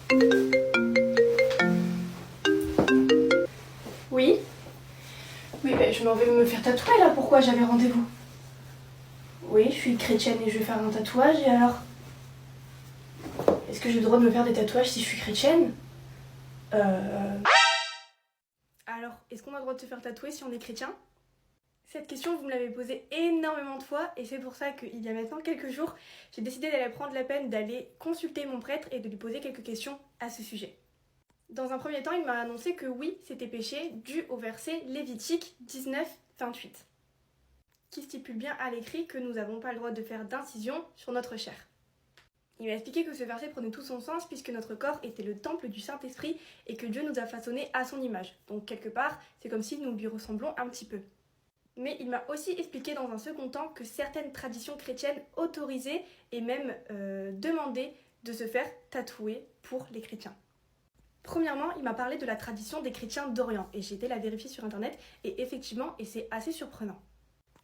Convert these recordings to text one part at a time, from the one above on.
Oui? Oui, mais je m'en vais me faire tatouer là, pourquoi j'avais rendez-vous? Oui, je suis chrétienne et je vais faire un tatouage, et alors? Est-ce que j'ai le droit de me faire des tatouages si je suis chrétienne? Alors, est-ce qu'on a le droit de se faire tatouer si on est chrétien? Cette question, vous me l'avez posée énormément de fois, et c'est pour ça qu'il y a maintenant quelques jours, j'ai décidé d'aller prendre la peine d'aller consulter mon prêtre et de lui poser quelques questions à ce sujet. Dans un premier temps, il m'a annoncé que oui, c'était péché dû au verset Lévitique 19-28, qui stipule bien à l'écrit que nous n'avons pas le droit de faire d'incision sur notre chair. Il m'a expliqué que ce verset prenait tout son sens puisque notre corps était le temple du Saint-Esprit et que Dieu nous a façonnés à son image. Donc quelque part, c'est comme si nous lui ressemblons un petit peu. Mais il m'a aussi expliqué dans un second temps que certaines traditions chrétiennes autorisaient et même demandaient de se faire tatouer pour les chrétiens. Premièrement, il m'a parlé de la tradition des chrétiens d'Orient et j'ai été la vérifier sur internet et effectivement, et c'est assez surprenant.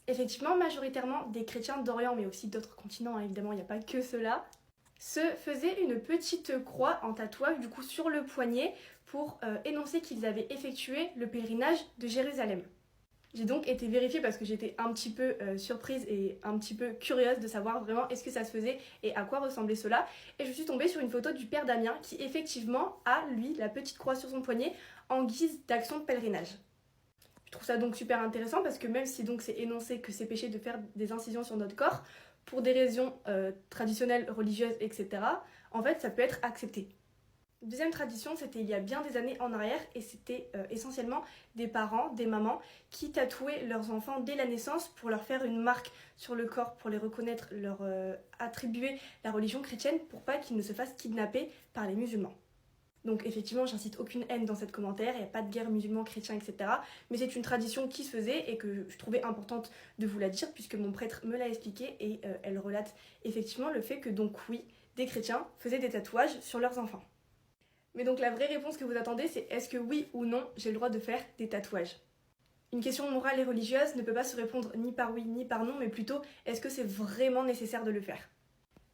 Effectivement, majoritairement des chrétiens d'Orient, mais aussi d'autres continents, hein, évidemment, il n'y a pas que ceux-là, se faisaient une petite croix en tatouage du coup sur le poignet pour énoncer qu'ils avaient effectué le pèlerinage de Jérusalem. J'ai donc été vérifier parce que j'étais un petit peu surprise et un petit peu curieuse de savoir vraiment est-ce que ça se faisait et à quoi ressemblait cela. Et je suis tombée sur une photo du père Damien qui effectivement a, lui, la petite croix sur son poignet en guise d'action de pèlerinage. Je trouve ça donc super intéressant parce que même si donc c'est énoncé que c'est péché de faire des incisions sur notre corps, pour des raisons traditionnelles, religieuses, etc., en fait ça peut être accepté. Deuxième tradition, c'était il y a bien des années en arrière et c'était essentiellement des parents, des mamans qui tatouaient leurs enfants dès la naissance pour leur faire une marque sur le corps, pour les reconnaître, leur attribuer la religion chrétienne pour pas qu'ils ne se fassent kidnapper par les musulmans. Donc effectivement, j'incite aucune haine dans cette commentaire, il n'y a pas de guerre musulman-chrétien, etc. Mais c'est une tradition qui se faisait et que je trouvais importante de vous la dire puisque mon prêtre me l'a expliqué et elle relate effectivement le fait que donc oui, des chrétiens faisaient des tatouages sur leurs enfants. Mais donc la vraie réponse que vous attendez, c'est est-ce que oui ou non j'ai le droit de faire des tatouages? Une question morale et religieuse ne peut pas se répondre ni par oui ni par non, mais plutôt est-ce que c'est vraiment nécessaire de le faire?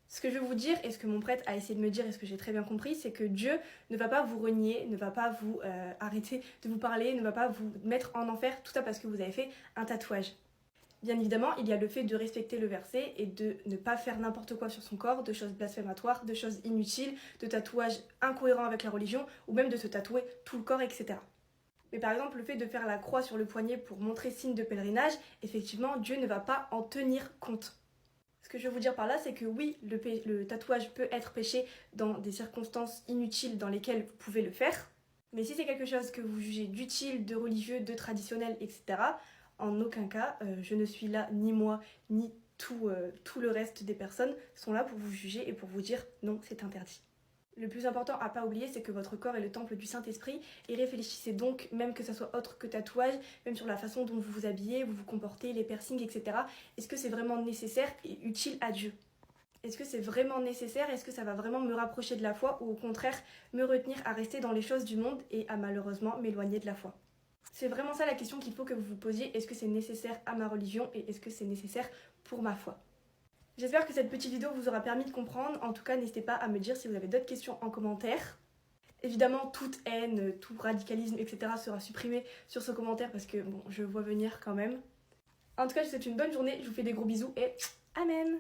Ce que je vais vous dire, et ce que mon prêtre a essayé de me dire, et ce que j'ai très bien compris, c'est que Dieu ne va pas vous renier, ne va pas vous arrêter de vous parler, ne va pas vous mettre en enfer, tout ça parce que vous avez fait un tatouage. Bien évidemment, il y a le fait de respecter le verset et de ne pas faire n'importe quoi sur son corps, de choses blasphématoires, de choses inutiles, de tatouages incohérents avec la religion, ou même de se tatouer tout le corps, etc. Mais par exemple, le fait de faire la croix sur le poignet pour montrer signe de pèlerinage, effectivement, Dieu ne va pas en tenir compte. Ce que je veux vous dire par là, c'est que oui, le tatouage peut être péché dans des circonstances inutiles dans lesquelles vous pouvez le faire, mais si c'est quelque chose que vous jugez d'utile, de religieux, de traditionnel, etc., en aucun cas, je ne suis là, ni moi, ni tout le reste des personnes sont là pour vous juger et pour vous dire non, c'est interdit. Le plus important à pas oublier, c'est que votre corps est le temple du Saint-Esprit et réfléchissez donc, même que ça soit autre que tatouage, même sur la façon dont vous vous habillez, vous vous comportez, les piercings, etc. Est-ce que c'est vraiment nécessaire et utile à Dieu? Est-ce que c'est vraiment nécessaire? Est-ce que ça va vraiment me rapprocher de la foi ou au contraire me retenir à rester dans les choses du monde et à malheureusement m'éloigner de la foi? C'est vraiment ça la question qu'il faut que vous vous posiez. Est-ce que c'est nécessaire à ma religion et est-ce que c'est nécessaire pour ma foi? J'espère que cette petite vidéo vous aura permis de comprendre. En tout cas, n'hésitez pas à me dire si vous avez d'autres questions en commentaire. Évidemment, toute haine, tout radicalisme, etc. sera supprimé sur ce commentaire parce que bon, je vois venir quand même. En tout cas, je vous souhaite une bonne journée, je vous fais des gros bisous et amen!